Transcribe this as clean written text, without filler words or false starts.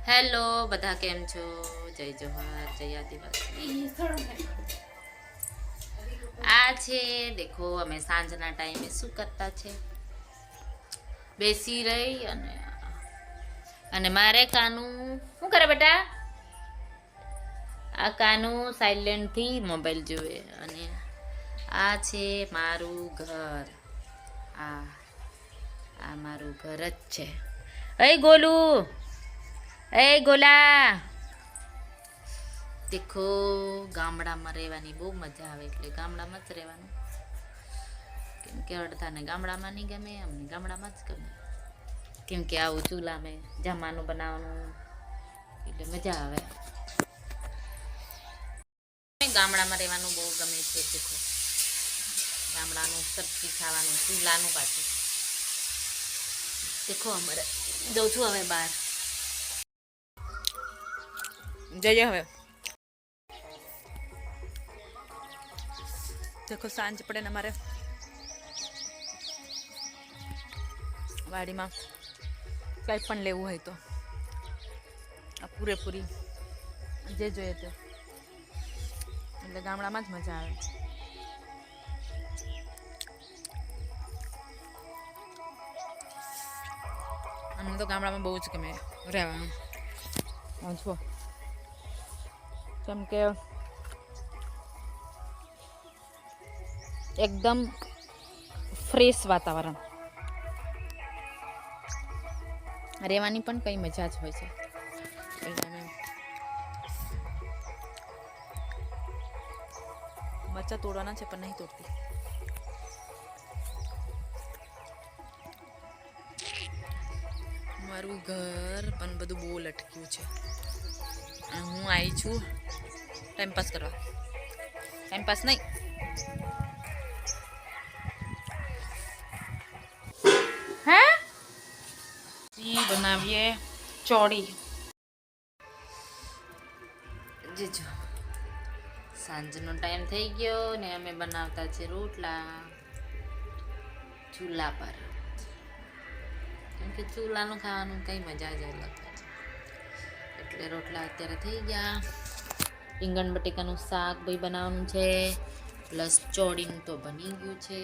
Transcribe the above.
Hello બધા કેમ છો? જય જોહાર, જય આદિવાસી. આ છે દેખો અમે સાંજના ટાઈમે શું કરતા છે, બેસી રહી અને મારે કાનું શું કરે બેટા? આ કાનું સાયલેન્ટ થી મોબાઈલ જોવે અને આ છે મારું ઘર. આ આ મારું ઘર જ છે. એ ગોલું, એ ગોલા, દેખો ગામડામાં રહેવાની બહુ મજા આવે, એટલે ગામડામાં જ રહેવાનું. કેમ કે અડધાને ગામડામાં નહીં ગમે, અમને ગામડામાં જ ગમે. કેમ કે આવું ચૂલામાં જમવાનું બનાવવાનું એટલે મજા આવે. ગામડામાં રહેવાનું બહુ ગમે છે. દેખો ગામડાનું સબ્જી ખાવાનું, ચૂલાનું પાછું. દેખો અમારે જઉં છું હવે બહાર, જઈએ હવે. દેખો સાંજ પડે ને અમારે વાડીમાં કંઈ પણ લેવું હોય તો આ પૂરેપૂરી જે જોઈએ તે, એટલે ગામડામાં જ મજા આવે. અમને તો ગામડામાં બહુ જ ગમે રહેવાનું. છો કેમ કે એકદમ ફ્રેશ વાતાવરણ, રહેવાની પણ કંઈ મજા જ હોય છે. મરચાં તોડવાના છે પણ નહીં તોડતી. મારું ઘર પણ બધું બહુ લટક્યું છે અને હું આવી છું ટાઈમપાસ કરવા. ટાઈમપાસ નહીં, હે બનાવીએ ચોળી. જીજો સાંજનો ટાઈમ થઈ ગયો ને અમે બનાવતા છે રોટલા ચૂલા પર. કેમ કે ચૂલાનું ખાવાનું કંઈ મજા જ અલગ છે. એટલે રોટલા અત્યારે થઈ ગયા. રીંગણ બટેકાનું શાક ભાઈ બનાવવાનું છે, પ્લસ ચોળીનું તો બની ગયું છે.